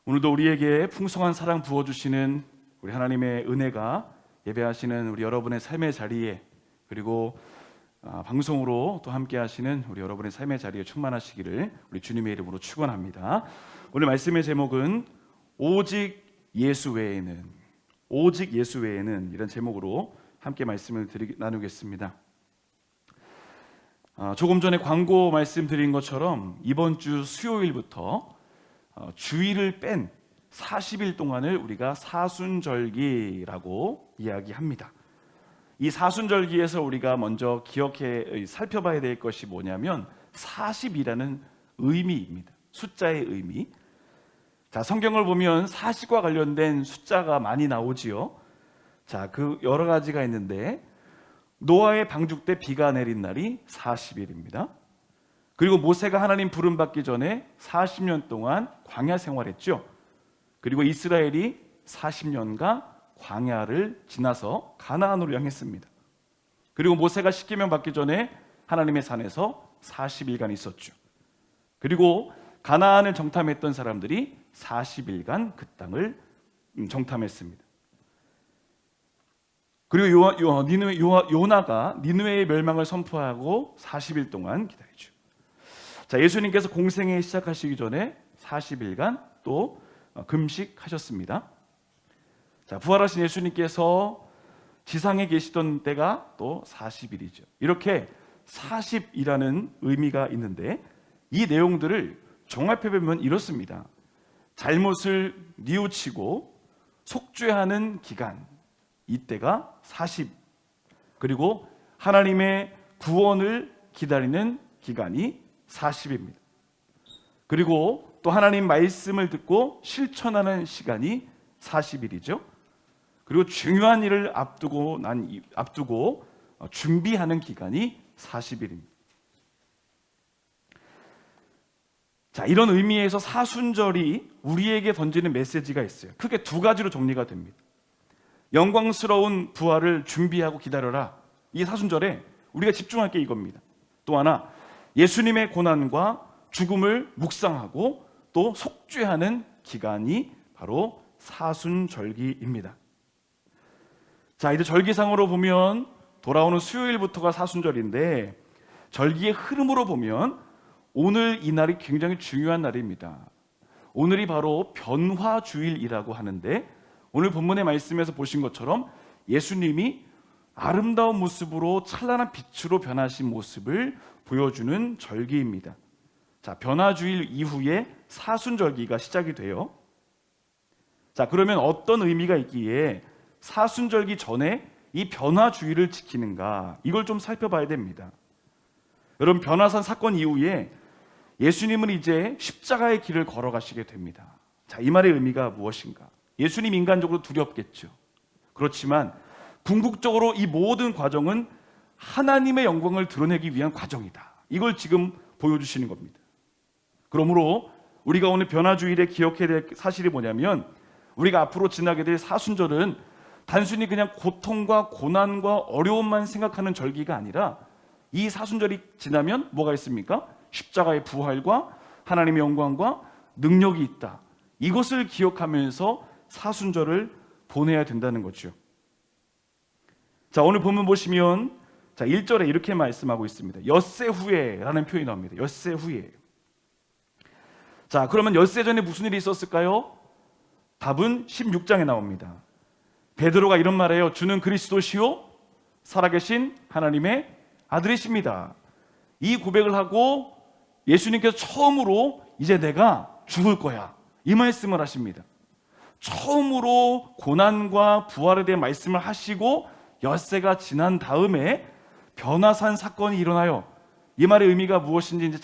오늘도 우리에게 풍성한 사랑 부어주시는 우리 하나님의 은혜가 예배하시는 우리 여러분의 삶의 자리에, 그리고 방송으로 또 함께 하시는 우리 여러분의 삶의 자리에 충만하시기를 우리 주님의 이름으로 축원합니다. 오늘 말씀의 제목은 오직 예수 외에는, 오직 예수 외에는, 이런 제목으로 함께 말씀을 나누겠습니다. 조금 전에 광고 말씀드린 것처럼 이번 주 수요일부터 주일을 뺀 40일 동안을 우리가 사순절기라고 이야기합니다. 이 사순절기에서 우리가 먼저 살펴봐야 될 것이 뭐냐면 40이라는 의미입니다. 숫자의 의미. 자, 성경을 보면 40과 관련된 숫자가 많이 나오지요. 자, 그 여러 가지가 있는데 노아의 방죽 때 비가 내린 날이 40일입니다. 그리고 모세가 하나님 부름 받기 전에 40년 동안 광야 생활했죠. 그리고 이스라엘이 40년간 광야를 지나서 가나안으로 향했습니다. 그리고 모세가 십계명 받기 전에 하나님의 산에서 40일간 있었죠. 그리고 가나안을 정탐했던 사람들이 40일간 그 땅을 정탐했습니다. 그리고 요나가 니느웨의 멸망을 선포하고 40일 동안 기다리죠. 자, 예수님께서 공생애 시작하시기 전에 40일간 또 금식하셨습니다. 자, 부활하신 예수님께서 지상에 계시던 때가 또 40일이죠. 이렇게 40이라는 의미가 있는데 이 내용들을 종합해보면 이렇습니다. 잘못을 뉘우치고 속죄하는 기간, 이때가 40, 그리고 하나님의 구원을 기다리는 기간이 40입니다. 그리고 또 하나님 말씀을 듣고 실천하는 시간이 40일이죠. 그리고 중요한 일을 앞두고 준비하는 기간이 40일입니다. 자, 이런 의미에서 사순절이 우리에게 던지는 메시지가 있어요. 크게 두 가지로 정리가 됩니다. 영광스러운 부활을 준비하고 기다려라. 이 사순절에 우리가 집중할 게 이겁니다. 또 하나, 예수님의 고난과 죽음을 묵상하고 또 속죄하는 기간이 바로 사순절기입니다. 자, 이제 절기상으로 보면 돌아오는 수요일부터가 사순절인데 절기의 흐름으로 보면 오늘 이 날이 굉장히 중요한 날입니다. 오늘이 바로 변화주일이라고 하는데 오늘 본문의 말씀에서 보신 것처럼 예수님이 아름다운 모습으로 찬란한 빛으로 변하신 모습을 보여주는 절기입니다. 자, 변화주일 이후에 사순절기가 시작이 돼요. 자, 그러면 어떤 의미가 있기에 사순절기 전에 이 변화주일을 지키는가, 이걸 좀 살펴봐야 됩니다. 여러분, 변화산 사건 이후에 예수님은 이제 십자가의 길을 걸어가시게 됩니다. 자, 이 말의 의미가 무엇인가? 예수님 인간적으로 두렵겠죠. 그렇지만 궁극적으로 이 모든 과정은 하나님의 영광을 드러내기 위한 과정이다. 이걸 지금 보여주시는 겁니다. 그러므로 우리가 오늘 변화주일에 기억해야 될 사실이 뭐냐면 우리가 앞으로 지나게 될 사순절은 단순히 그냥 고통과 고난과 어려움만 생각하는 절기가 아니라 이 사순절이 지나면 뭐가 있습니까? 십자가의 부활과 하나님의 영광과 능력이 있다. 이것을 기억하면서 사순절을 보내야 된다는 거죠. 자, 오늘 본문 보시면 1절에 이렇게 말씀하고 있습니다. 엿새 후에라는 표현이 나옵니다. 엿새 후에. 자, 그러면 엿새 전에 무슨 일이 있었을까요? 답은 16장에 나옵니다. 베드로가 이런 말해요. 주는 그리스도시요 살아계신 하나님의 아들이십니다. 이 고백을 하고 예수님께서 처음으로 이제 내가 죽을 거야, 이 말씀을 하십니다. 처음으로 고난과 부활에 대한 말씀을 하시고 엿새가 지난 다음에 변화산 사건이 일어나요. 이 말의 의미가 무엇인지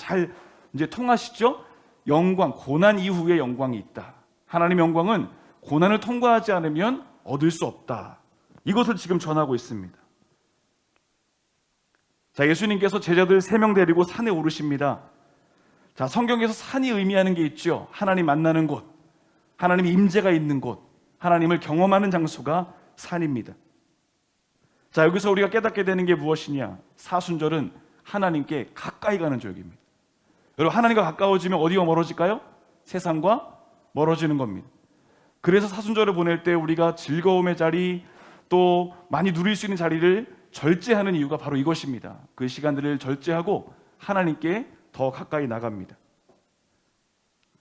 이제 통하시죠? 영광, 고난 이후에 영광이 있다. 하나님의 영광은 고난을 통과하지 않으면 얻을 수 없다. 이것을 지금 전하고 있습니다. 자, 예수님께서 제자들 3명 데리고 산에 오르십니다. 자, 성경에서 산이 의미하는 게 있죠. 하나님 만나는 곳, 하나님의 임재가 있는 곳, 하나님을 경험하는 장소가 산입니다. 자, 여기서 우리가 깨닫게 되는 게 무엇이냐? 사순절은 하나님께 가까이 가는 절기입니다. 여러분, 하나님과 가까워지면 어디가 멀어질까요? 세상과 멀어지는 겁니다. 그래서 사순절을 보낼 때 우리가 즐거움의 자리, 또 많이 누릴 수 있는 자리를 절제하는 이유가 바로 이것입니다. 그 시간들을 절제하고 하나님께 더 가까이 나갑니다.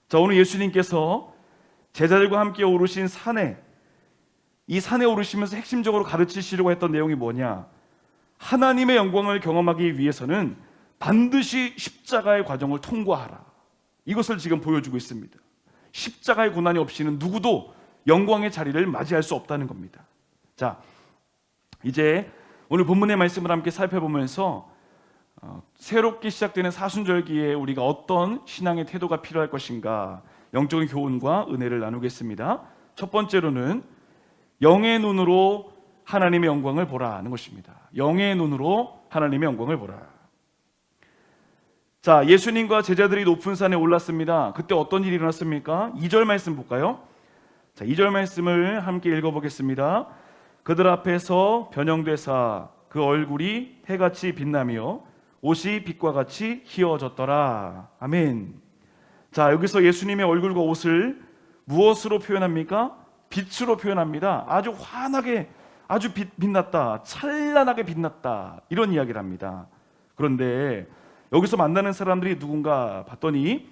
자, 오늘 예수님께서 제자들과 함께 오르신 산에, 이 산에 오르시면서 핵심적으로 가르치시려고 했던 내용이 뭐냐? 하나님의 영광을 경험하기 위해서는 반드시 십자가의 과정을 통과하라. 이것을 지금 보여주고 있습니다. 십자가의 고난이 없이는 누구도 영광의 자리를 맞이할 수 없다는 겁니다. 자, 이제 오늘 본문의 말씀을 함께 살펴보면서 새롭게 시작되는 사순절기에 우리가 어떤 신앙의 태도가 필요할 것인가, 영적인 교훈과 은혜를 나누겠습니다. 첫 번째로는 영의 눈으로 하나님의 영광을 보라는 것입니다. 영의 눈으로 하나님의 영광을 보라. 자, 예수님과 제자들이 높은 산에 올랐습니다. 그때 어떤 일이 일어났습니까? 2절 말씀 볼까요? 자, 2절 말씀을 함께 읽어보겠습니다. 그들 앞에서 변형되사 그 얼굴이 해같이 빛나며 옷이 빛과 같이 희어졌더라. 아멘. 자, 여기서 예수님의 얼굴과 옷을 무엇으로 표현합니까? 빛으로 표현합니다. 아주 환하게, 아주 빛났다, 찬란하게 빛났다, 이런 이야기를 합니다. 그런데 여기서 만나는 사람들이 누군가 봤더니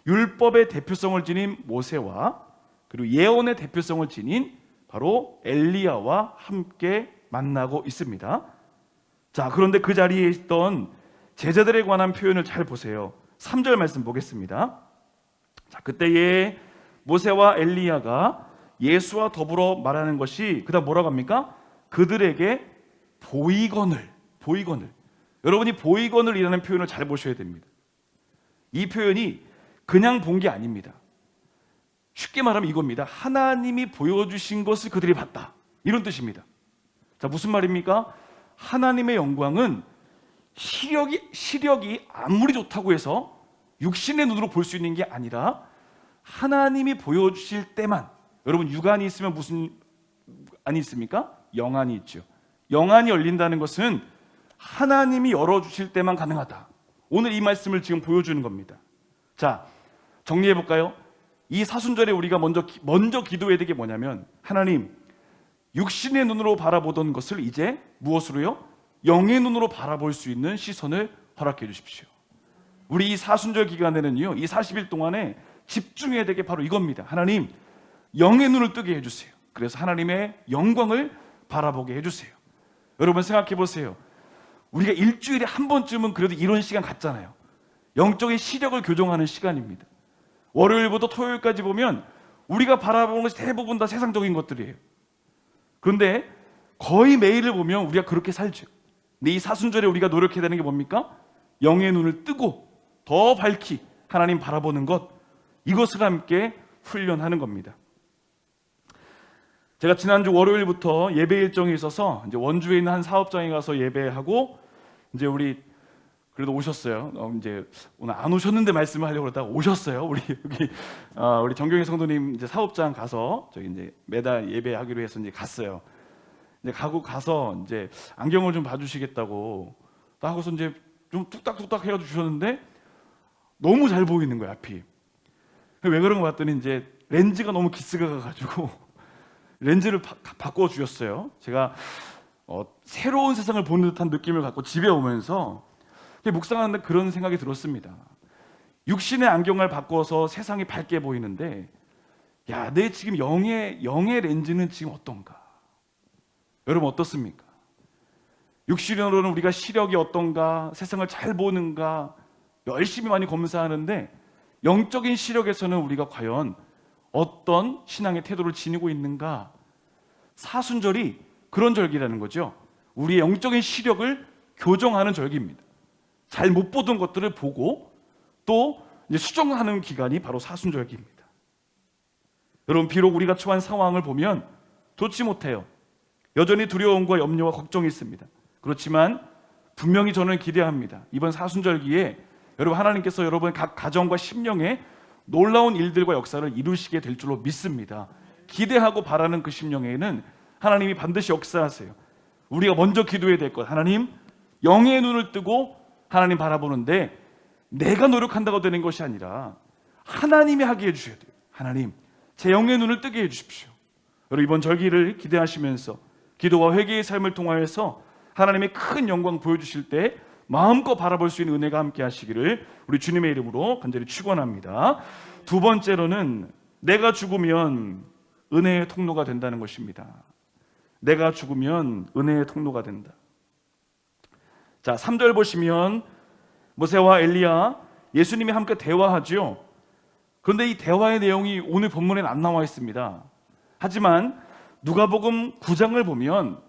율법의 대표성을 지닌 모세와 그리고 예언의 대표성을 지닌 바로 엘리야와 함께 만나고 있습니다. 자, 그런데 그 자리에 있던 제자들에 관한 표현을 잘 보세요. 3절 말씀 보겠습니다. 자, 그때에 모세와 엘리야가 예수와 더불어 말하는 것이 그다음 뭐라고 합니까? 그들에게 보이거늘. 여러분이 보이거늘이라는 표현을 잘 보셔야 됩니다. 이 표현이 그냥 본 게 아닙니다. 쉽게 말하면 이겁니다. 하나님이 보여주신 것을 그들이 봤다, 이런 뜻입니다. 자, 무슨 말입니까? 하나님의 영광은 시력이 아무리 좋다고 해서 육신의 눈으로 볼 수 있는 게 아니라 하나님이 보여주실 때만. 여러분, 육안이 있으면 무슨 안이 있습니까? 영안이 있죠. 영안이 열린다는 것은 하나님이 열어주실 때만 가능하다. 오늘 이 말씀을 지금 보여주는 겁니다. 자, 정리해 볼까요? 이 사순절에 우리가 먼저 기도해야 되는 게 뭐냐면, 하나님, 육신의 눈으로 바라보던 것을 이제 무엇으로요? 영의 눈으로 바라볼 수 있는 시선을 허락해 주십시오. 우리 이 사순절 기간에는요, 이 40일 동안에 집중해야 될 게 바로 이겁니다. 하나님, 영의 눈을 뜨게 해주세요. 그래서 하나님의 영광을 바라보게 해주세요. 여러분 생각해 보세요. 우리가 일주일에 한 번쯤은 그래도 이런 시간 갖잖아요. 영적인 시력을 교정하는 시간입니다. 월요일부터 토요일까지 보면 우리가 바라보는 것이 대부분 다 세상적인 것들이에요. 그런데 거의 매일을 보면 우리가 그렇게 살죠. 근데 이 사순절에 우리가 노력해야 되는 게 뭡니까? 영의 눈을 뜨고 더 밝히 하나님 바라보는 것, 이것을 함께 훈련하는 겁니다. 제가 지난주 월요일부터 예배 일정이 있어서 이제 원주에 있는 한 사업장에 가서 예배하고, 이제 우리 그래도 오셨어요. 이제 오늘 안 오셨는데 말씀을 하려고 그러다가 오셨어요. 우리 여기 우리 정경희 성도님 이제 사업장 가서 저기 이제 매달 예배하기로 해서 이제 갔어요. 이제 가서 이제 안경을 좀 봐주시겠다고 하고서 이제 좀 뚝딱뚝딱 해가지고 주셨는데 너무 잘 보이는 거야, 앞이. 왜 그런 거 봤더니 이제 렌즈가 너무 기스가 가가지고 렌즈를 바꿔 주셨어요. 제가 새로운 세상을 보는 듯한 느낌을 갖고 집에 오면서 묵상하는데 그런 생각이 들었습니다. 육신의 안경을 바꿔서 세상이 밝게 보이는데, 야, 내 지금 영의 렌즈는 지금 어떤가? 여러분 어떻습니까? 육신으로는 우리가 시력이 어떤가, 세상을 잘 보는가 열심히 많이 검사하는데, 영적인 시력에서는 우리가 과연 어떤 신앙의 태도를 지니고 있는가? 사순절이 그런 절기라는 거죠. 우리의 영적인 시력을 교정하는 절기입니다. 잘 못 보던 것들을 보고 또 이제 수정하는 기간이 바로 사순절기입니다. 여러분, 비록 우리가 처한 상황을 보면 좋지 못해요. 여전히 두려움과 염려와 걱정이 있습니다. 그렇지만 분명히 저는 기대합니다. 이번 사순절기에 여러분, 하나님께서 여러분 각 가정과 심령에 놀라운 일들과 역사를 이루시게 될 줄로 믿습니다. 기대하고 바라는 그 심령에는 하나님이 반드시 역사하세요. 우리가 먼저 기도해야 될 것, 하나님, 영의 눈을 뜨고 하나님 바라보는데 내가 노력한다고 되는 것이 아니라 하나님이 하게 해주셔야 돼요. 하나님, 제 영의 눈을 뜨게 해주십시오. 여러분, 이번 절기를 기대하시면서 기도와 회개의 삶을 통하여서 하나님의 큰 영광 보여주실 때 마음껏 바라볼 수 있는 은혜가 함께 하시기를 우리 주님의 이름으로 간절히 축원합니다. 두 번째로는 내가 죽으면 은혜의 통로가 된다는 것입니다. 내가 죽으면 은혜의 통로가 된다. 자, 3절 보시면 모세와 엘리야, 예수님이 함께 대화하죠. 그런데 이 대화의 내용이 오늘 본문에는 안 나와 있습니다. 하지만 누가복음 9장을 보면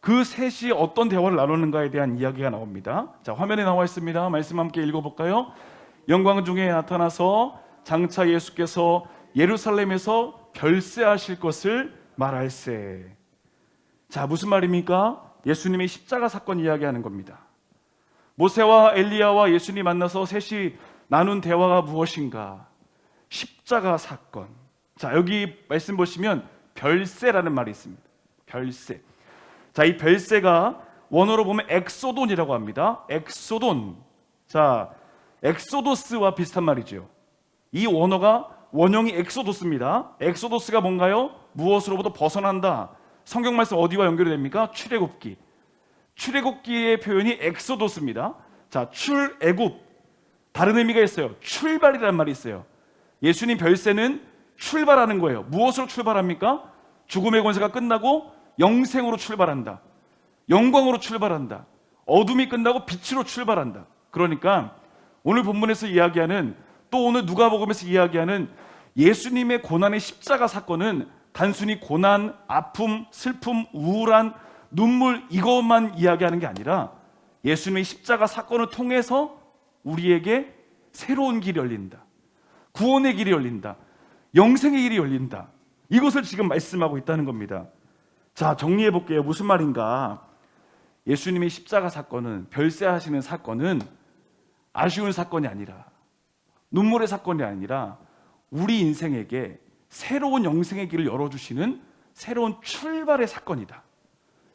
그 셋이 어떤 대화를 나누는가에 대한 이야기가 나옵니다. 자, 화면에 나와 있습니다. 말씀 함께 읽어볼까요? 영광 중에 나타나서 장차 예수께서 예루살렘에서 별세하실 것을 말할세. 자, 무슨 말입니까? 예수님의 십자가 사건 이야기하는 겁니다. 모세와 엘리야와 예수님이 만나서 셋이 나눈 대화가 무엇인가? 십자가 사건. 자, 여기 말씀 보시면 별세라는 말이 있습니다. 별세. 자, 이 별세가 원어로 보면 엑소돈이라고 합니다. 엑소돈. 자, 엑소도스와 비슷한 말이죠. 이 원어가 원형이 엑소도스입니다. 엑소도스가 뭔가요? 무엇으로부터 벗어난다. 성경 말씀 어디와 연결이 됩니까? 출애굽기. 출애굽기의 표현이 엑소도스입니다. 자, 출애굽. 다른 의미가 있어요. 출발이라는 말이 있어요. 예수님 별세는 출발하는 거예요. 무엇으로 출발합니까? 죽음의 권세가 끝나고 영생으로 출발한다. 영광으로 출발한다. 어둠이 끝나고 빛으로 출발한다. 그러니까 오늘 본문에서 이야기하는, 또 오늘 누가복음에서 이야기하는 예수님의 고난의 십자가 사건은 단순히 고난, 아픔, 슬픔, 우울한 눈물, 이것만 이야기하는 게 아니라 예수님의 십자가 사건을 통해서 우리에게 새로운 길이 열린다. 구원의 길이 열린다. 영생의 길이 열린다. 이것을 지금 말씀하고 있다는 겁니다. 자, 정리해 볼게요. 무슨 말인가? 예수님의 십자가 사건은, 별세하시는 사건은 아쉬운 사건이 아니라, 눈물의 사건이 아니라 우리 인생에게 새로운 영생의 길을 열어주시는 새로운 출발의 사건이다.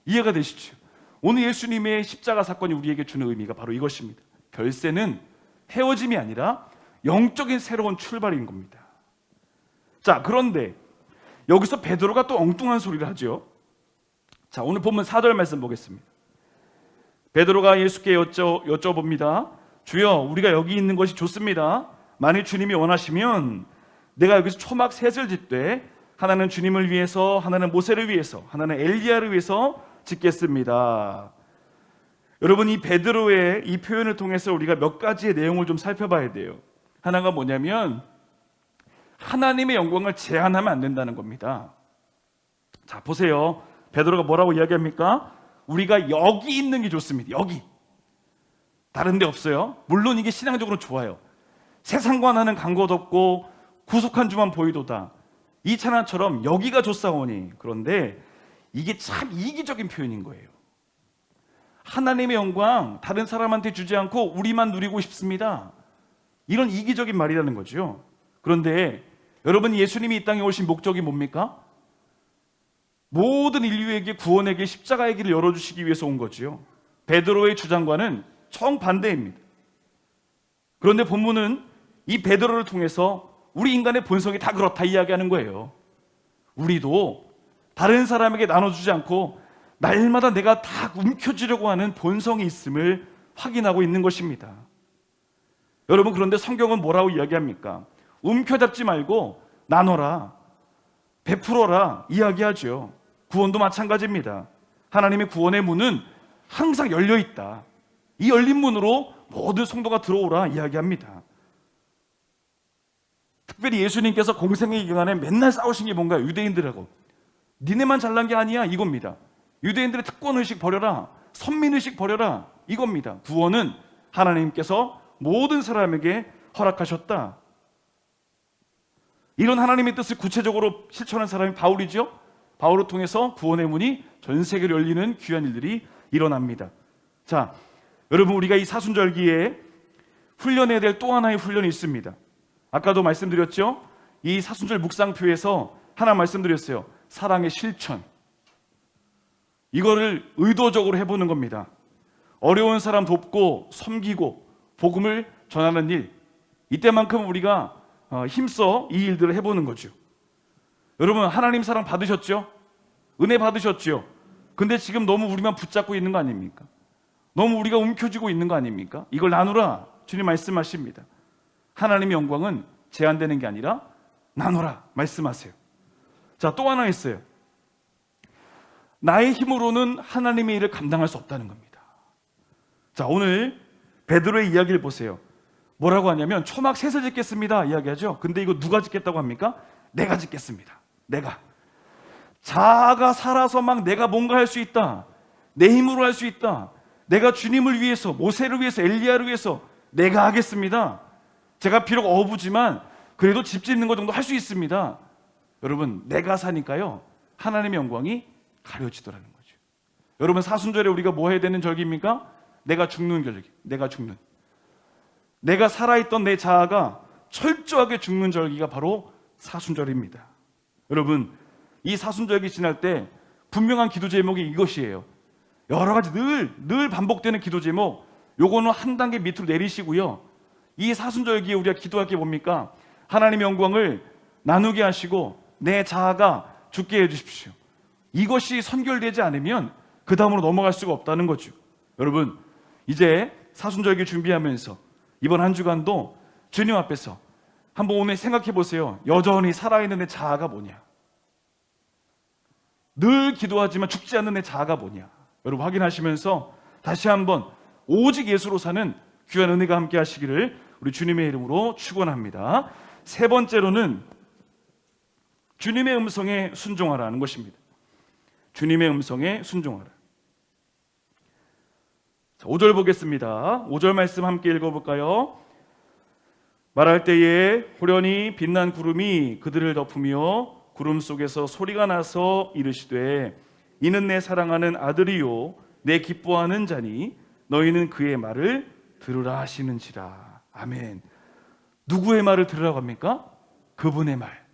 이해가 되시죠? 오늘 예수님의 십자가 사건이 우리에게 주는 의미가 바로 이것입니다. 별세는 헤어짐이 아니라 영적인 새로운 출발인 겁니다. 자, 그런데 여기서 베드로가 또 엉뚱한 소리를 하죠. 자, 오늘 본문 4절 말씀 보겠습니다. 베드로가 예수께 여쭤봅니다. 주여, 우리가 여기 있는 것이 좋습니다. 만일 주님이 원하시면 내가 여기서 초막 셋을 짓되 하나는 주님을 위해서, 하나는 모세를 위해서, 하나는 엘리야를 위해서 짓겠습니다. 여러분, 이 베드로의 이 표현을 통해서 우리가 몇 가지의 내용을 좀 살펴봐야 돼요. 하나가 뭐냐면 하나님의 영광을 제한하면 안 된다는 겁니다. 자, 보세요. 베드로가 뭐라고 이야기합니까? 우리가 여기 있는 게 좋습니다. 여기. 다른 데 없어요. 물론 이게 신앙적으로 좋아요. 세상과는 간것 없고 구속한 주만 보이도다. 이 찬양처럼 여기가 좋사오니. 그런데 이게 참 이기적인 표현인 거예요. 하나님의 영광 다른 사람한테 주지 않고 우리만 누리고 싶습니다. 이런 이기적인 말이라는 거죠. 그런데 여러분, 예수님이 이 땅에 오신 목적이 뭡니까? 모든 인류에게 구원의 길, 십자가의 길을 열어주시기 위해서 온 거지요. 베드로의 주장과는 정반대입니다. 그런데 본문은 이 베드로를 통해서 우리 인간의 본성이 다 그렇다 이야기하는 거예요. 우리도 다른 사람에게 나눠주지 않고 날마다 내가 다 움켜쥐려고 하는 본성이 있음을 확인하고 있는 것입니다. 여러분, 그런데 성경은 뭐라고 이야기합니까? 움켜잡지 말고 나눠라, 베풀어라 이야기하죠. 구원도 마찬가지입니다. 하나님의 구원의 문은 항상 열려있다. 이 열린 문으로 모든 성도가 들어오라 이야기합니다. 특별히 예수님께서 공생의 기간에 맨날 싸우신 게 뭔가요? 유대인들하고. 니네만 잘난 게 아니야, 이겁니다. 유대인들의 특권의식 버려라, 선민의식 버려라, 이겁니다. 구원은 하나님께서 모든 사람에게 허락하셨다. 이런 하나님의 뜻을 구체적으로 실천한 사람이 바울이죠. 바울을 통해서 구원의 문이 전 세계로 열리는 귀한 일들이 일어납니다. 자, 여러분, 우리가 이 사순절기에 훈련해야 될 또 하나의 훈련이 있습니다. 아까도 말씀드렸죠. 이 사순절 묵상표에서 하나 말씀드렸어요. 사랑의 실천. 이거를 의도적으로 해보는 겁니다. 어려운 사람 돕고 섬기고 복음을 전하는 일, 이때만큼 우리가 힘써 이 일들을 해보는 거죠. 여러분, 하나님 사랑 받으셨죠? 은혜 받으셨죠? 근데 지금 너무 우리만 붙잡고 있는 거 아닙니까? 너무 우리가 움켜쥐고 있는 거 아닙니까? 이걸 나누라, 주님 말씀하십니다. 하나님의 영광은 제한되는 게 아니라 나누라 말씀하세요. 자, 또 하나 있어요. 나의 힘으로는 하나님의 일을 감당할 수 없다는 겁니다. 자, 오늘 베드로의 이야기를 보세요. 뭐라고 하냐면 초막 셋을 짓겠습니다 이야기하죠. 근데 이거 누가 짓겠다고 합니까? 내가 짓겠습니다. 내가. 자아가 살아서 막 내가 뭔가 할 수 있다, 내 힘으로 할 수 있다, 내가 주님을 위해서, 모세를 위해서, 엘리야를 위해서 내가 하겠습니다. 제가 비록 어부지만 그래도 집 짓는 것 정도 할 수 있습니다. 여러분, 내가 사니까요 하나님의 영광이 가려지더라는 거죠. 여러분, 사순절에 우리가 뭐 해야 되는 절기입니까? 내가 죽는 절기. 내가 죽는, 내가 살아있던 내 자아가 철저하게 죽는 절기가 바로 사순절입니다. 여러분, 이 사순절기 지날 때 분명한 기도 제목이 이것이에요. 여러 가지 늘 반복되는 기도 제목, 요거는 한 단계 밑으로 내리시고요, 이 사순절기에 우리가 기도할 게 뭡니까? 하나님의 영광을 나누게 하시고 내 자아가 죽게 해주십시오. 이것이 선결되지 않으면 그 다음으로 넘어갈 수가 없다는 거죠. 여러분, 이제 사순절기 준비하면서 이번 한 주간도 주님 앞에서 한번 오늘 생각해 보세요. 여전히 살아있는 내 자아가 뭐냐? 늘 기도하지만 죽지 않는 내 자아가 뭐냐? 여러분, 확인하시면서 다시 한번 오직 예수로 사는 귀한 은혜가 함께 하시기를 우리 주님의 이름으로 축원합니다. 세 번째로는 주님의 음성에 순종하라는 것입니다. 주님의 음성에 순종하라. 5절 보겠습니다. 5절 말씀 함께 읽어볼까요? 말할 때에 호련히 빛난 구름이 그들을 덮으며 구름 속에서 소리가 나서 이르시되 이는 내 사랑하는 아들이요 내 기뻐하는 자니 너희는 그의 말을 들으라 하시는지라. 아멘. 누구의 말을 들으라고 합니까? 그분의 말,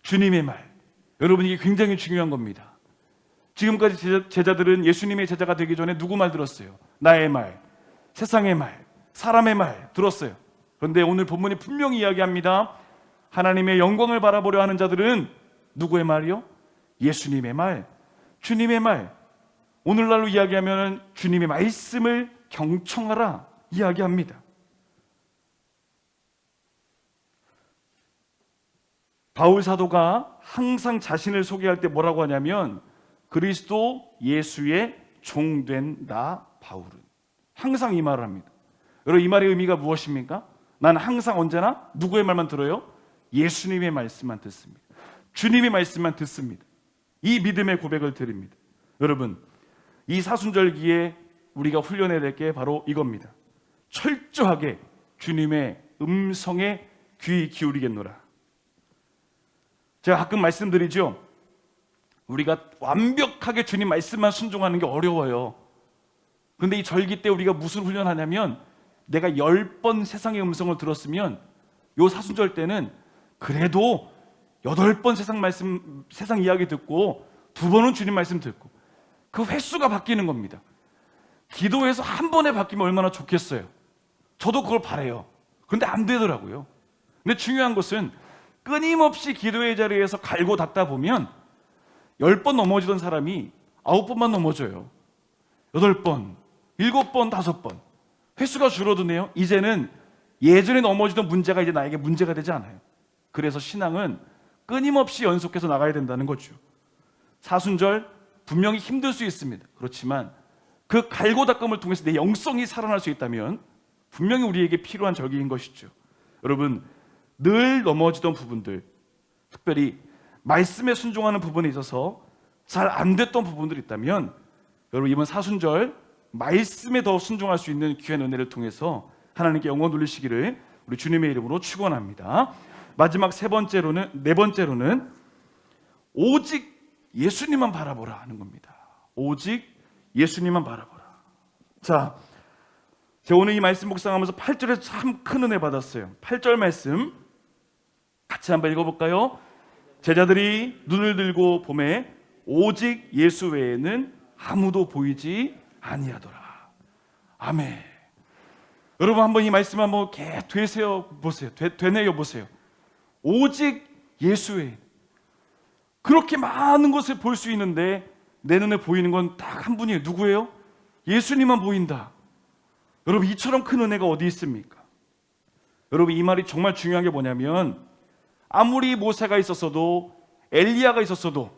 주님의 말. 여러분, 이게 굉장히 중요한 겁니다. 지금까지 제자들은 예수님의 제자가 되기 전에 누구 말 들었어요? 나의 말, 세상의 말, 사람의 말 들었어요. 그런데 오늘 본문이 분명히 이야기합니다. 하나님의 영광을 바라보려 하는 자들은 누구의 말이요? 예수님의 말, 주님의 말. 오늘날로 이야기하면 주님의 말씀을 경청하라 이야기합니다. 바울 사도가 항상 자신을 소개할 때 뭐라고 하냐면 그리스도 예수의 종된 나 바울은, 항상 이 말을 합니다. 여러분, 이 말의 의미가 무엇입니까? 나는 항상 언제나 누구의 말만 들어요? 예수님의 말씀만 듣습니다. 주님의 말씀만 듣습니다. 이 믿음의 고백을 드립니다. 여러분, 이 사순절기에 우리가 훈련해야 될 게 바로 이겁니다. 철저하게 주님의 음성에 귀 기울이겠노라. 제가 가끔 말씀드리죠. 우리가 완벽하게 주님 말씀만 순종하는 게 어려워요. 그런데 이 절기 때 우리가 무슨 훈련하냐면 내가 10번 세상의 음성을 들었으면 요 사순절 때는 그래도 8번 세상 이야기 듣고 2번은 주님 말씀 듣고, 그 횟수가 바뀌는 겁니다. 기도해서 한 번에 바뀌면 얼마나 좋겠어요. 저도 그걸 바라요. 그런데 안 되더라고요. 근데 중요한 것은 끊임없이 기도의 자리에서 갈고 닦다 보면 10번 넘어지던 사람이 9번만 넘어져요. 8번, 7번, 5번. 횟수가 줄어드네요. 이제는 예전에 넘어지던 문제가 이제 나에게 문제가 되지 않아요. 그래서 신앙은 끊임없이 연속해서 나가야 된다는 거죠. 사순절 분명히 힘들 수 있습니다. 그렇지만 그 갈고 닦음을 통해서 내 영성이 살아날 수 있다면 분명히 우리에게 필요한 절기인 것이죠. 여러분, 늘 넘어지던 부분들, 특별히 말씀에 순종하는 부분에 있어서 잘 안 됐던 부분들이 있다면 여러분, 이번 사순절 말씀에 더 순종할 수 있는 귀한 은혜를 통해서 하나님께 영원 돌리시기를 우리 주님의 이름으로 축원합니다. 마지막 네 번째로는 오직 예수님만 바라보라 하는 겁니다. 오직 예수님만 바라보라. 자, 제가 오늘 이 말씀 묵상하면서 8절에서 참 큰 은혜 받았어요. 8절 말씀 같이 한번 읽어볼까요? 제자들이 눈을 들고 보매 오직 예수 외에는 아무도 보이지 아니하더라. 아멘. 여러분, 한번 이 말씀 한번 되새어 보세요. 되뇌어 보세요. 오직 예수 외에는. 그렇게 많은 것을 볼 수 있는데 내 눈에 보이는 건 딱 한 분이에요. 누구예요? 예수님만 보인다. 여러분, 이처럼 큰 은혜가 어디 있습니까? 여러분, 이 말이 정말 중요한 게 뭐냐면, 아무리 모세가 있었어도 엘리야가 있었어도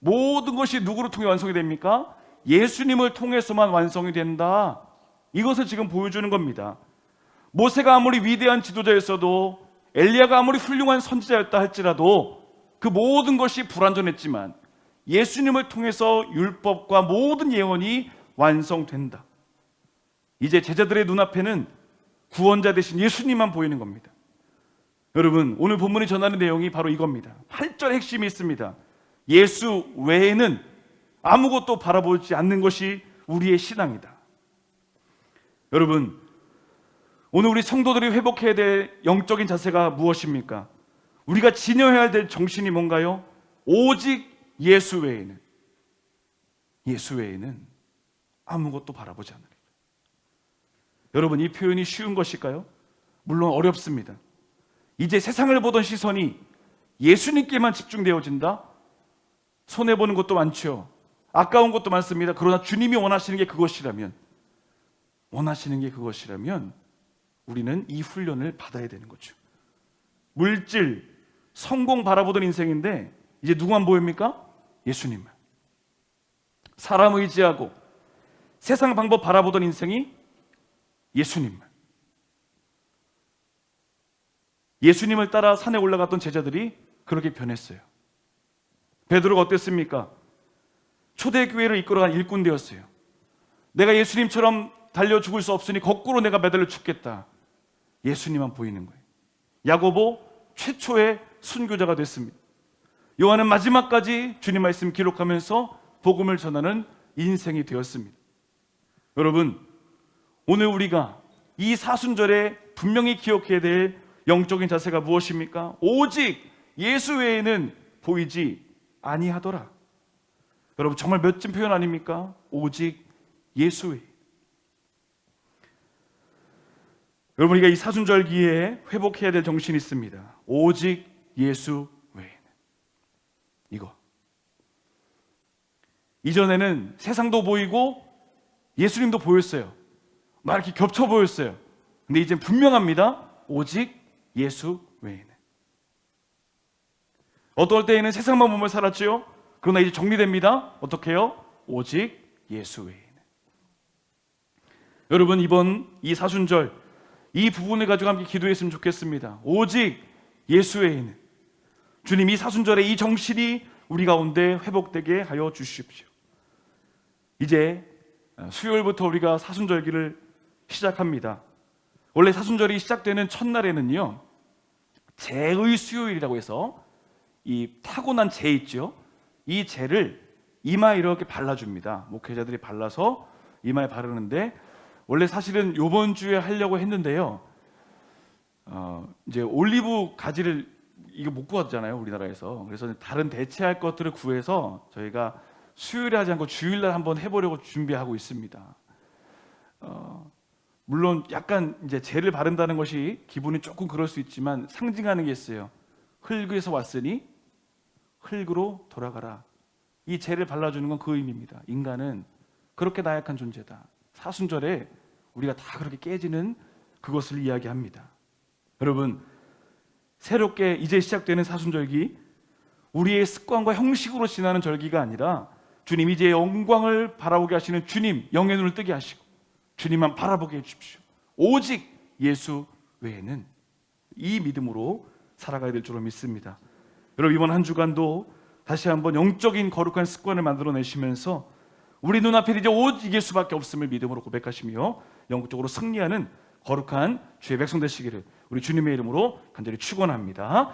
모든 것이 누구를 통해 완성이 됩니까? 예수님을 통해서만 완성이 된다. 이것을 지금 보여주는 겁니다. 모세가 아무리 위대한 지도자였어도, 엘리야가 아무리 훌륭한 선지자였다 할지라도 그 모든 것이 불완전했지만 예수님을 통해서 율법과 모든 예언이 완성된다. 이제 제자들의 눈앞에는 구원자 되신 예수님만 보이는 겁니다. 여러분, 오늘 본문이 전하는 내용이 바로 이겁니다. 8절 핵심이 있습니다. 예수 외에는 아무것도 바라보지 않는 것이 우리의 신앙이다. 여러분, 오늘 우리 성도들이 회복해야 될 영적인 자세가 무엇입니까? 우리가 지녀야 될 정신이 뭔가요? 오직 예수 외에는, 예수 외에는 아무것도 바라보지 않으리라. 여러분, 이 표현이 쉬운 것일까요? 물론 어렵습니다. 이제 세상을 보던 시선이 예수님께만 집중되어진다? 손해보는 것도 많죠. 아까운 것도 많습니다. 그러나 주님이 원하시는 게 그것이라면, 우리는 이 훈련을 받아야 되는 거죠. 물질, 성공 바라보던 인생인데 이제 누구만 보입니까? 예수님만. 사람 의지하고 세상 방법 바라보던 인생이 예수님만. 예수님을 따라 산에 올라갔던 제자들이 그렇게 변했어요. 베드로가 어땠습니까? 초대교회를 이끌어간 일꾼 되었어요. 내가 예수님처럼 달려 죽을 수 없으니 거꾸로 내가 매달려 죽겠다. 예수님만 보이는 거예요. 야고보 최초의 순교자가 됐습니다. 요한은 마지막까지 주님 말씀 기록하면서 복음을 전하는 인생이 되었습니다. 여러분, 오늘 우리가 이 사순절에 분명히 기억해야 될 영적인 자세가 무엇입니까? 오직 예수 외에는 보이지 아니하더라. 여러분, 정말 멋진 표현 아닙니까? 오직 예수 외에. 여러분, 우리가 이 사순절기에 회복해야 될 정신이 있습니다. 오직 예수 외에는. 이거. 이전에는 세상도 보이고 예수님도 보였어요. 막 이렇게 겹쳐 보였어요. 근데 이제 분명합니다. 오직 예수 외에는. 어떨 때에는 세상만 보며 살았죠. 그러나 이제 정리됩니다. 어떻게 해요? 오직 예수 외에는. 여러분, 이번 이 사순절 이 부분을 가지고 함께 기도했으면 좋겠습니다. 오직 예수 외에는. 주님, 이 사순절에 이 정신이 우리 가운데 회복되게 하여 주십시오. 이제 수요일부터 우리가 사순절기를 시작합니다. 원래 사순절이 시작되는 첫날에는요, 재의 수요일이라고 해서 이 타고난 재 있죠. 이 재를 이마에 이렇게 발라줍니다. 목회자들이 발라서 이마에 바르는데, 원래 사실은 이번 주에 하려고 했는데요, 이제 올리브 가지를 이거 못 구하잖아요, 우리나라에서. 그래서 다른 대체할 것들을 구해서 저희가 수요일에 하지 않고 주일날 한번 해보려고 준비하고 있습니다. 물론 약간 이제 재를 바른다는 것이 기분이 조금 그럴 수 있지만 상징하는 게 있어요. 흙에서 왔으니 흙으로 돌아가라. 이 재를 발라주는 건 그 의미입니다. 인간은 그렇게 나약한 존재다. 사순절에 우리가 다 그렇게 깨지는 그것을 이야기합니다. 여러분, 새롭게 이제 시작되는 사순절기, 우리의 습관과 형식으로 지나는 절기가 아니라 주님 이제 영광을 바라보게 하시는 주님, 영의 눈을 뜨게 하시고 주님만 바라보게 해주십시오. 오직 예수 외에는. 이 믿음으로 살아가야 될 줄로 믿습니다. 여러분, 이번 한 주간도 다시 한번 영적인 거룩한 습관을 만들어내시면서 우리 눈앞에 이제 오직 예수밖에 없음을 믿음으로 고백하시며 영적으로 승리하는 거룩한 주의 백성 되시기를 우리 주님의 이름으로 간절히 축원합니다.